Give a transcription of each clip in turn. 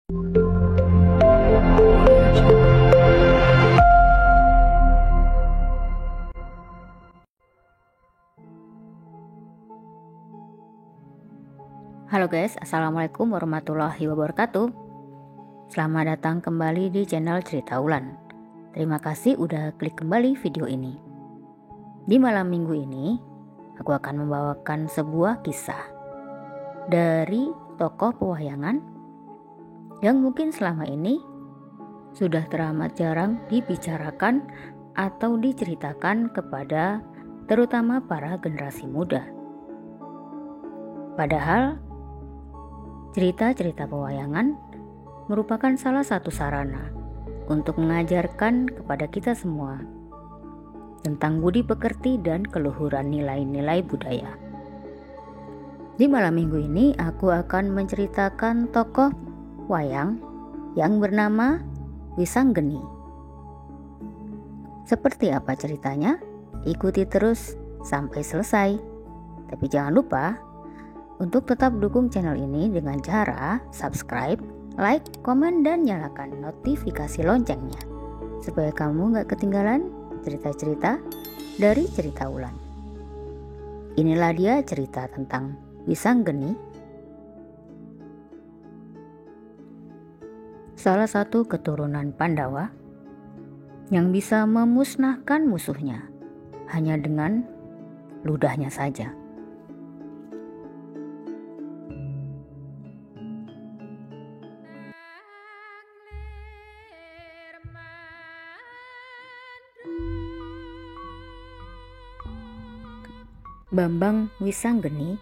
Halo guys, assalamualaikum warahmatullahi wabarakatuh. Selamat datang kembali di channel Cerita Wulan. Terima kasih udah klik kembali video ini. Di malam minggu ini, aku akan membawakan sebuah kisah dari tokoh pewayangan yang mungkin selama ini sudah teramat jarang dibicarakan atau diceritakan kepada terutama para generasi muda. Padahal cerita-cerita pewayangan merupakan salah satu sarana untuk mengajarkan kepada kita semua tentang budi pekerti dan keluhuran nilai-nilai budaya. Di malam minggu ini aku akan menceritakan tokoh wayang yang bernama Wisanggeni. Seperti apa ceritanya? Ikuti terus sampai selesai. Tapi jangan lupa untuk tetap dukung channel ini dengan cara subscribe, like, komen, dan nyalakan notifikasi loncengnya supaya kamu gak ketinggalan cerita-cerita dari Cerita Wulan. Inilah dia cerita tentang Wisanggeni, salah satu keturunan Pandawa yang bisa memusnahkan musuhnya hanya dengan ludahnya saja. Bambang Wisanggeni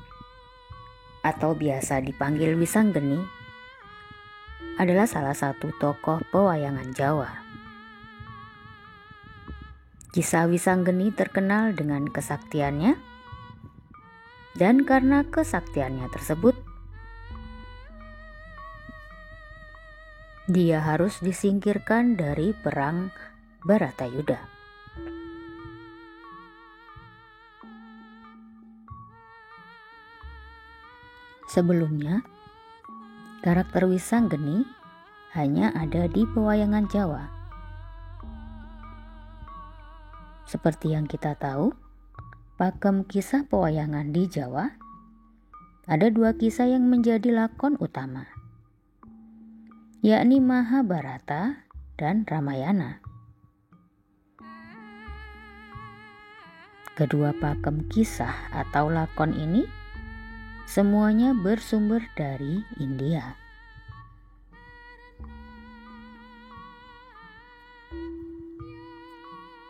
atau biasa dipanggil Wisanggeni adalah salah satu tokoh pewayangan Jawa. Kisah Wisanggeni terkenal dengan kesaktiannya, dan karena kesaktiannya tersebut dia harus disingkirkan dari perang Baratayuda. Sebelumnya, karakter Wisanggeni hanya ada di pewayangan Jawa. Seperti yang kita tahu, pakem kisah pewayangan di Jawa ada dua kisah yang menjadi lakon utama, yakni Mahabharata dan Ramayana. Kedua pakem kisah atau lakon ini semuanya bersumber dari India.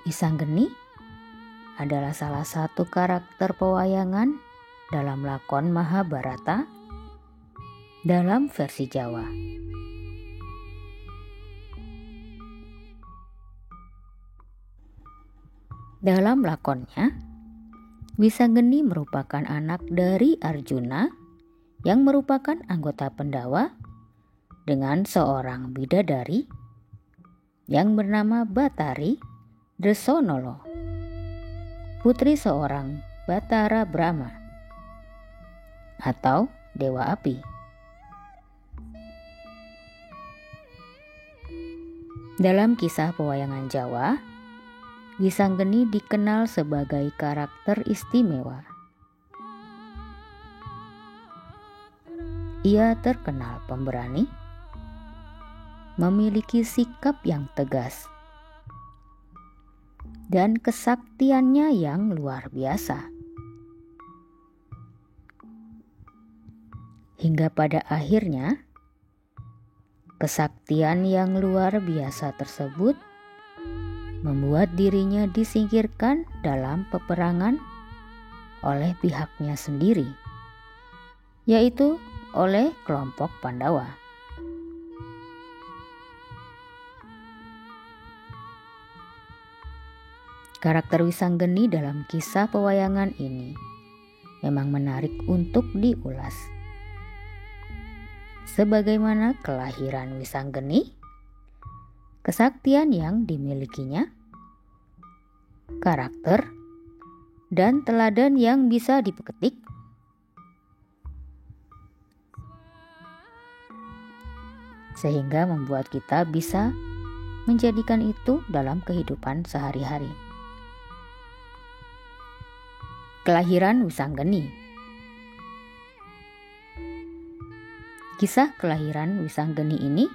Wisanggeni adalah salah satu karakter pewayangan dalam lakon Mahabharata dalam versi Jawa. Dalam lakonnya, Wisanggeni merupakan anak dari Arjuna yang merupakan anggota Pandawa dengan seorang bidadari yang bernama Batari Dresonolo, putri seorang Batara Brahma atau Dewa Api. Dalam kisah pewayangan Jawa, Wisanggeni dikenal sebagai karakter istimewa. Ia terkenal pemberani, memiliki sikap yang tegas, dan kesaktiannya yang luar biasa. Hingga pada akhirnya, kesaktian yang luar biasa tersebut membuat dirinya disingkirkan dalam peperangan oleh pihaknya sendiri, yaitu oleh kelompok Pandawa. Karakter Wisanggeni dalam kisah pewayangan ini memang menarik untuk diulas. Sebagaimana kelahiran Wisanggeni, kesaktian yang dimilikinya, karakter, dan teladan yang bisa dipetik, sehingga membuat kita bisa menjadikan itu dalam kehidupan sehari-hari. Kelahiran Wisanggeni. Kisah kelahiran Wisanggeni ini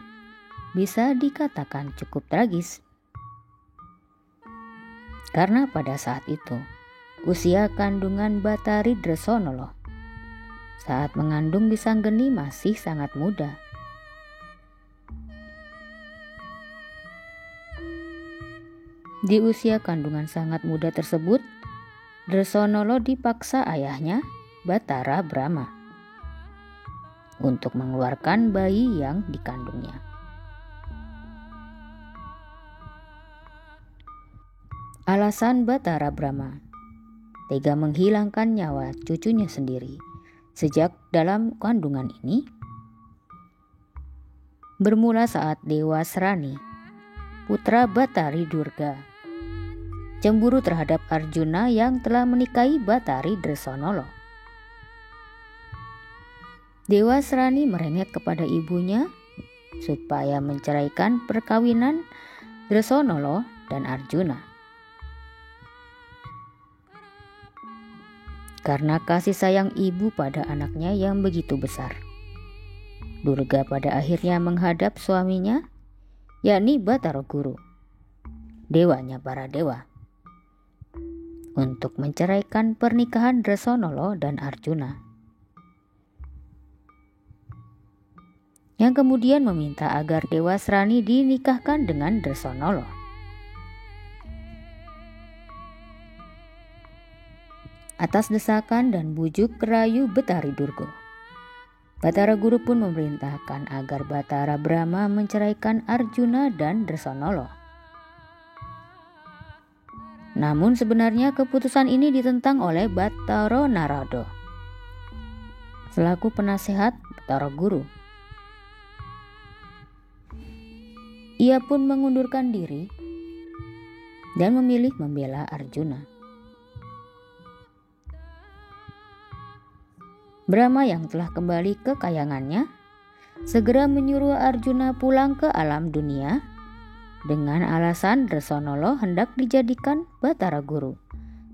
bisa dikatakan cukup tragis. Karena pada saat itu, usia kandungan Bathari Dresonolo saat mengandung Wisanggeni masih sangat muda. Di usia kandungan sangat muda tersebut, Dresonolo dipaksa ayahnya, Bathara Brahma, untuk mengeluarkan bayi yang dikandungnya. Alasan Bathara Brahma tega menghilangkan nyawa cucunya sendiri sejak dalam kandungan ini bermula saat Dewa Srani, putra Bathari Durga, cemburu terhadap Arjuna yang telah menikahi Bathari Dresonolo. Dewa Srani merengek kepada ibunya supaya menceraikan perkawinan Dresonolo dan Arjuna. Karena kasih sayang ibu pada anaknya yang begitu besar, Durga pada akhirnya menghadap suaminya, yakni Bathara Guru, dewanya para dewa, untuk menceraikan pernikahan Dresonolo dan Arjuna, yang kemudian meminta agar Dewa Srani dinikahkan dengan Dresonolo. Atas desakan dan bujuk kerayu Bathari Durga, Bathara Guru pun memerintahkan agar Bathara Brahma menceraikan Arjuna dan Dresonolo. Namun sebenarnya keputusan ini ditentang oleh Bathara Narada selaku penasehat Bathara Guru. Ia pun mengundurkan diri dan memilih membela Arjuna. Brahma yang telah kembali ke kayangannya segera menyuruh Arjuna pulang ke alam dunia dengan alasan Dresonolo hendak dijadikan Bathara Guru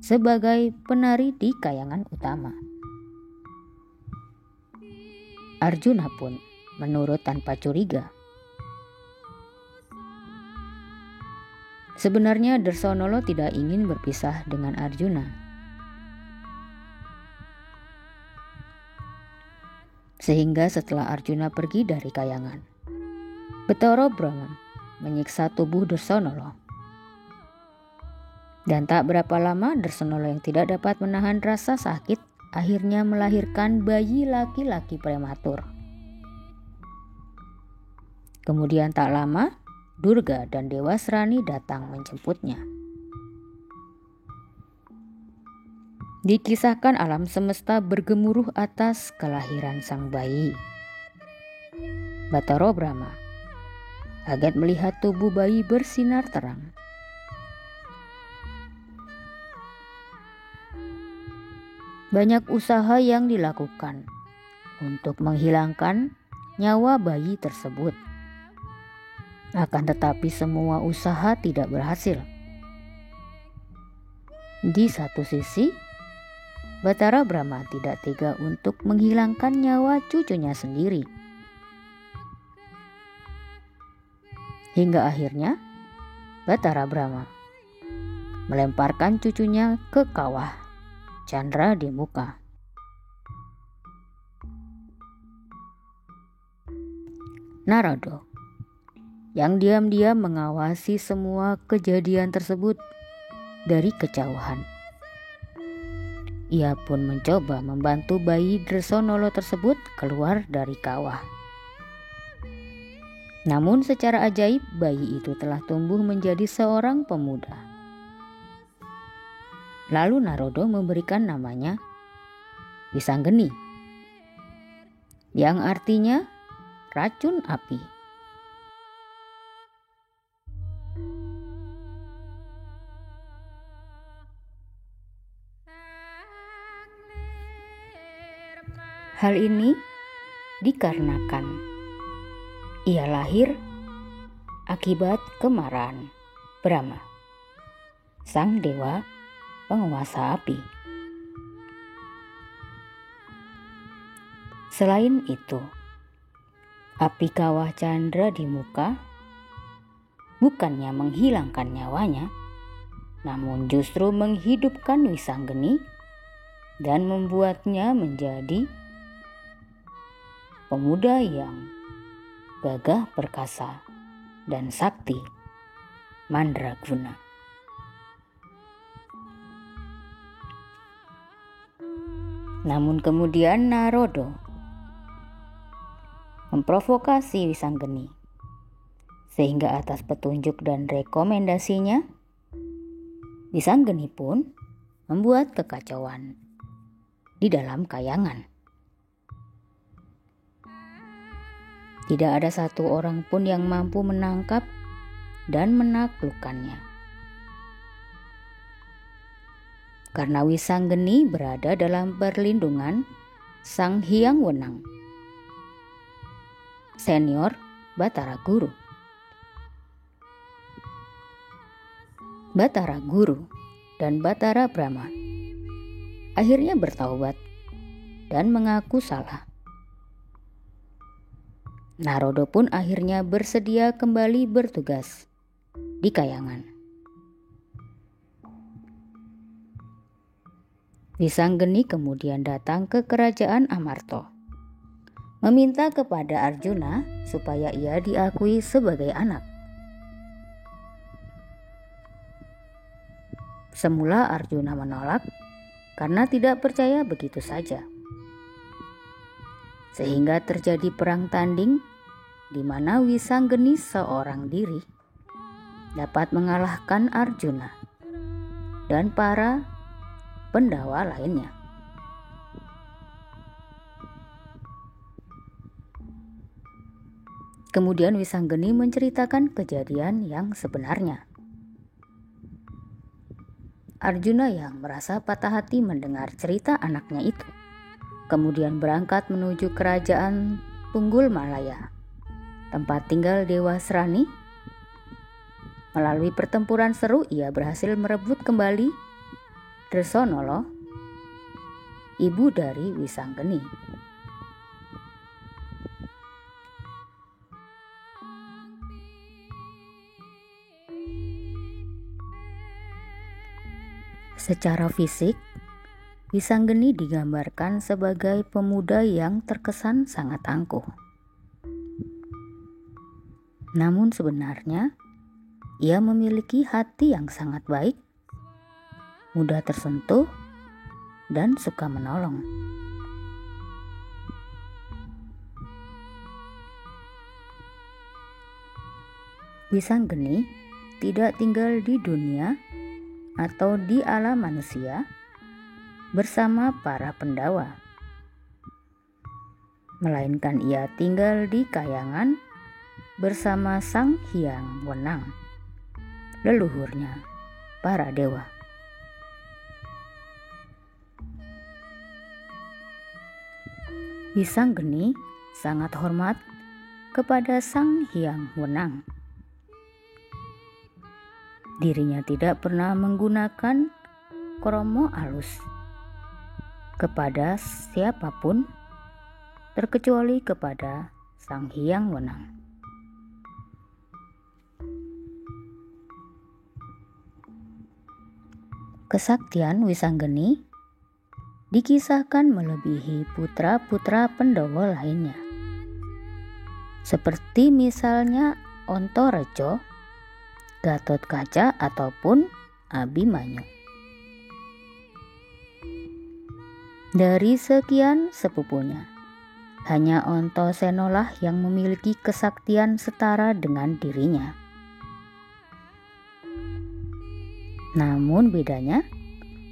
sebagai penari di kayangan utama. Arjuna pun menurut tanpa curiga. Sebenarnya Dresonolo tidak ingin berpisah dengan Arjuna. Sehingga setelah Arjuna pergi dari kayangan, Bathara Brahma menyiksa tubuh Dresonolo. Dan tak berapa lama Dresonolo yang tidak dapat menahan rasa sakit akhirnya melahirkan bayi laki-laki prematur. Kemudian tak lama Durga dan Dewa Srani datang menjemputnya. Dikisahkan alam semesta bergemuruh atas kelahiran sang bayi. Bathara Brahma kaget melihat tubuh bayi bersinar terang. Banyak usaha yang dilakukan untuk menghilangkan nyawa bayi tersebut. Akan tetapi semua usaha tidak berhasil. Di satu sisi, Bathara Brahma tidak tega untuk menghilangkan nyawa cucunya sendiri. Hingga akhirnya Bathara Brahma melemparkan cucunya ke kawah Chandra di muka. Narada yang diam-diam mengawasi semua kejadian tersebut dari kejauhan. Ia pun mencoba membantu bayi Dresonolo tersebut keluar dari kawah. Namun secara ajaib bayi itu telah tumbuh menjadi seorang pemuda. Lalu Narada memberikan namanya Wisanggeni, yang artinya racun api. Hal ini dikarenakan Ia lahir akibat kemarahan Brahma, sang dewa penguasa api. Selain itu, api kawah candra di muka bukannya menghilangkan nyawanya, namun justru menghidupkan Wisanggeni dan membuatnya menjadi pemuda yang gagah perkasa dan sakti mandraguna. Namun kemudian Narada memprovokasi Wisanggeni, sehingga atas petunjuk dan rekomendasinya Wisanggeni pun membuat kekacauan di dalam kayangan. Tidak ada satu orang pun yang mampu menangkap dan menaklukkannya. Karena Wisanggeni berada dalam perlindungan Sang Hyang Wenang, senior Batara Guru. Batara Guru dan Batara Brahma akhirnya bertaubat dan mengaku salah. Narada pun akhirnya bersedia kembali bertugas di kayangan. Wisanggeni kemudian datang ke kerajaan Amarta, meminta kepada Arjuna supaya ia diakui sebagai anak. Semula Arjuna menolak karena tidak percaya begitu saja. Sehingga terjadi perang tanding di mana Wisanggeni seorang diri dapat mengalahkan Arjuna dan para Pandawa lainnya. Kemudian Wisanggeni menceritakan kejadian yang sebenarnya. Arjuna yang merasa patah hati mendengar cerita anaknya itu, kemudian berangkat menuju kerajaan Tunggul Malaya, tempat tinggal Dewa Serani. Melalui pertempuran seru, ia berhasil merebut kembali Dresonolo, ibu dari Wisanggeni. Secara fisik, Wisanggeni digambarkan sebagai pemuda yang terkesan sangat angkuh. Namun sebenarnya, ia memiliki hati yang sangat baik, mudah tersentuh, dan suka menolong. Wisanggeni tidak tinggal di dunia atau di alam manusia bersama para Pandawa, melainkan ia tinggal di kayangan bersama Sang Hyang Wenang, leluhurnya para dewa. Wisanggeni sangat hormat kepada Sang Hyang Wenang. Dirinya tidak pernah menggunakan kromo alus kepada siapapun, terkecuali kepada Sang Hyang Wenang. Kesaktian Wisanggeni dikisahkan melebihi putra-putra Pandawa lainnya, seperti misalnya Antareja, Gatotkaca ataupun Abimanyu. Dari sekian sepupunya, hanya Antasena yang memiliki kesaktian setara dengan dirinya. Namun bedanya,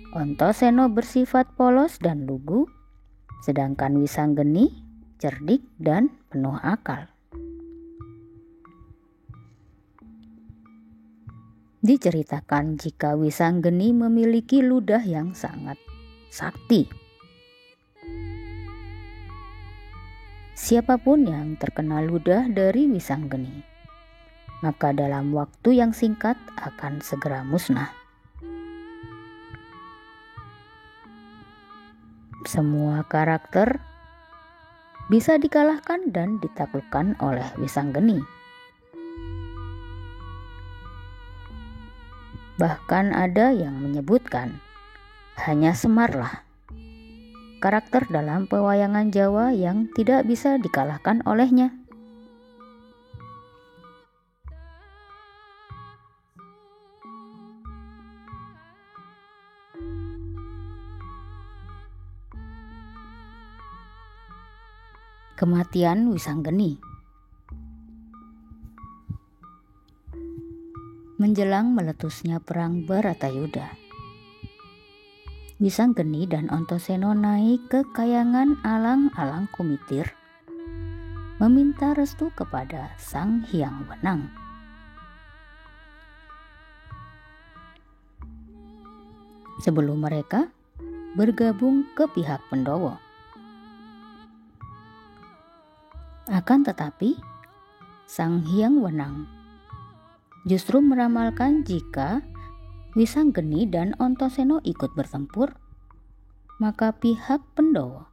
Antasena bersifat polos dan lugu, sedangkan Wisanggeni cerdik dan penuh akal. Diceritakan jika Wisanggeni memiliki ludah yang sangat sakti, siapapun yang terkena ludah dari Wisanggeni, maka dalam waktu yang singkat akan segera musnah. Semua karakter bisa dikalahkan dan ditaklukkan oleh Wisanggeni. Bahkan ada yang menyebutkan hanya Semarlah karakter dalam pewayangan Jawa yang tidak bisa dikalahkan olehnya. Kematian Wisanggeni. Menjelang meletusnya perang Bharatayuda, Wisanggeni dan Antasena naik ke kayangan alang-alang Kumitir meminta restu kepada Sang Hyang Wenang. Sebelum mereka bergabung ke pihak Pandhawa. Akan tetapi, Sang Hyang Wenang justru meramalkan jika Wisanggeni dan Antasena ikut bertempur, maka pihak Pandhawa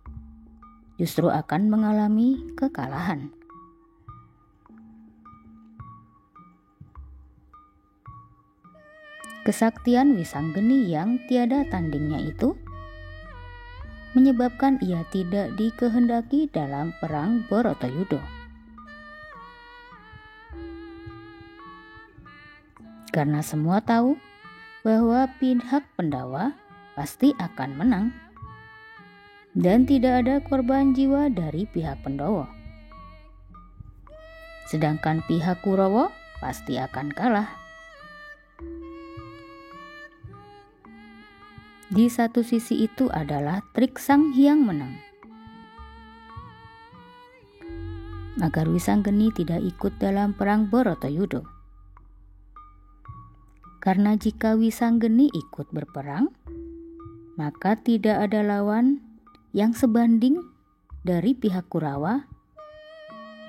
justru akan mengalami kekalahan. Kesaktian Wisanggeni yang tiada tandingnya itu menyebabkan ia tidak dikehendaki dalam perang Bharatayuda. Karena semua tahu bahwa pihak Pandhawa pasti akan menang dan tidak ada korban jiwa dari pihak Pandhawa. Sedangkan pihak Kurawa pasti akan kalah. Di satu sisi itu adalah trik Sang Hyang Wenang agar Wisanggeni tidak ikut dalam perang Bharatayuda. Karena jika Wisanggeni ikut berperang, maka tidak ada lawan yang sebanding dari pihak Kurawa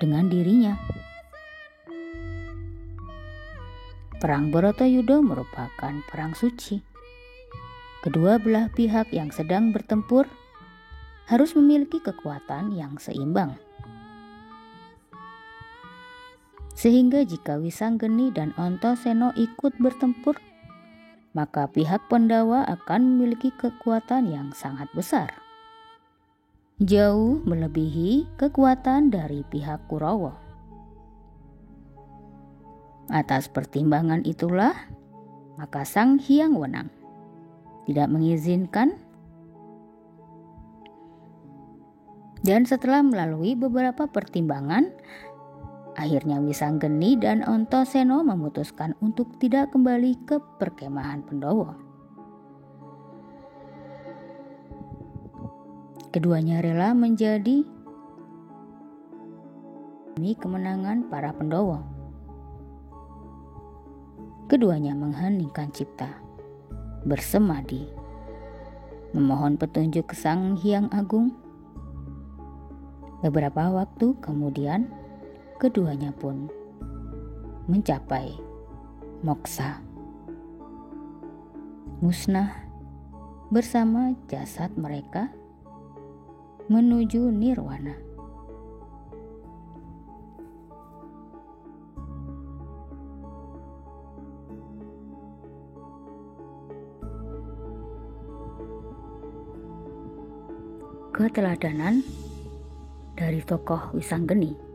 dengan dirinya. Perang Bharatayuda merupakan perang suci. Kedua belah pihak yang sedang bertempur harus memiliki kekuatan yang seimbang. Sehingga jika Wisanggeni dan Antasena ikut bertempur, maka pihak Pandhawa akan memiliki kekuatan yang sangat besar, jauh melebihi kekuatan dari pihak Kurawa. Atas pertimbangan itulah, maka Sang Hyang Wenang tidak mengizinkan, dan setelah melalui beberapa pertimbangan, akhirnya Wisanggeni dan Antasena memutuskan untuk tidak kembali ke perkemahan Pandhawa. Keduanya rela menjadi demi kemenangan para Pandhawa. Keduanya mengheningkan cipta, bersemadi, memohon petunjuk ke Sang Hyang Agung. Beberapa waktu kemudian, keduanya pun mencapai moksa, musnah bersama jasad mereka menuju nirwana. Keteladanan dari tokoh Wisanggeni.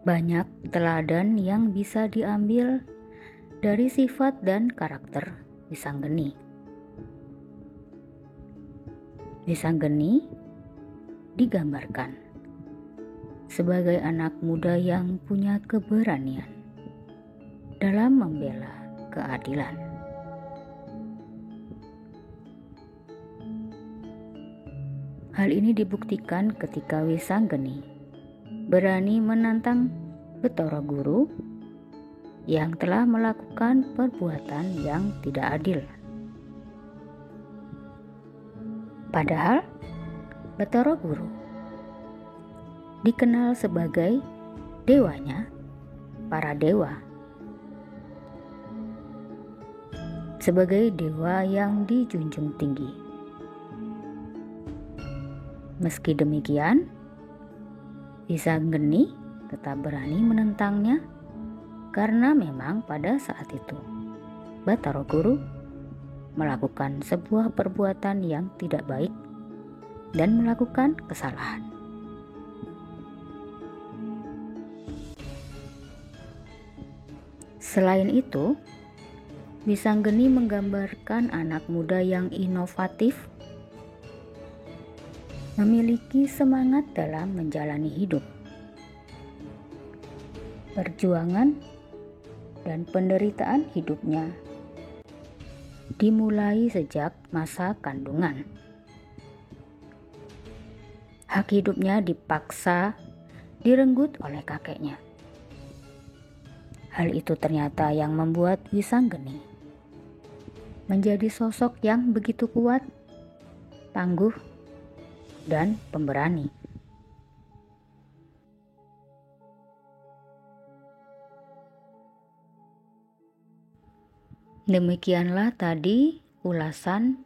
Banyak teladan yang bisa diambil dari sifat dan karakter Wisanggeni. Wisanggeni digambarkan sebagai anak muda yang punya keberanian dalam membela keadilan. Hal ini dibuktikan ketika Wisanggeni berani menantang Bathara Guru yang telah melakukan perbuatan yang tidak adil. Padahal Bathara Guru dikenal sebagai dewanya para dewa, sebagai dewa yang dijunjung tinggi. Meski demikian, Wisanggeni tetap berani menentangnya karena memang pada saat itu Bathara Guru melakukan sebuah perbuatan yang tidak baik dan melakukan kesalahan. Selain itu, Wisanggeni menggambarkan anak muda yang inovatif, memiliki semangat dalam menjalani hidup. Perjuangan dan penderitaan hidupnya dimulai sejak masa kandungan. Hak hidupnya dipaksa direnggut oleh kakeknya. Hal itu ternyata yang membuat Wisanggeni menjadi sosok yang begitu kuat, tangguh, dan pemberani. Demikianlah tadi ulasan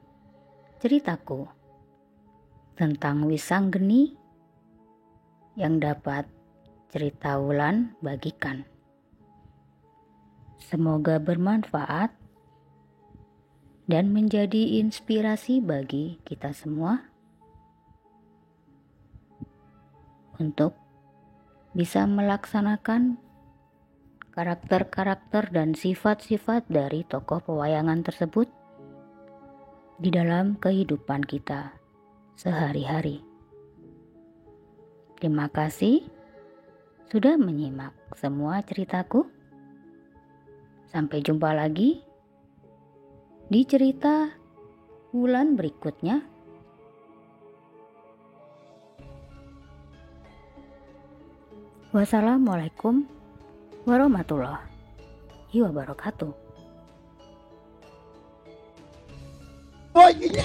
ceritaku tentang Wisanggeni yang dapat Cerita Wulan bagikan. Semoga bermanfaat dan menjadi inspirasi bagi kita semua untuk bisa melaksanakan karakter-karakter dan sifat-sifat dari tokoh pewayangan tersebut di dalam kehidupan kita sehari-hari. Terima kasih sudah menyimak semua ceritaku. Sampai jumpa lagi di cerita bulan berikutnya. Wassalamualaikum warahmatullahi wabarakatuh. Oh, yeah.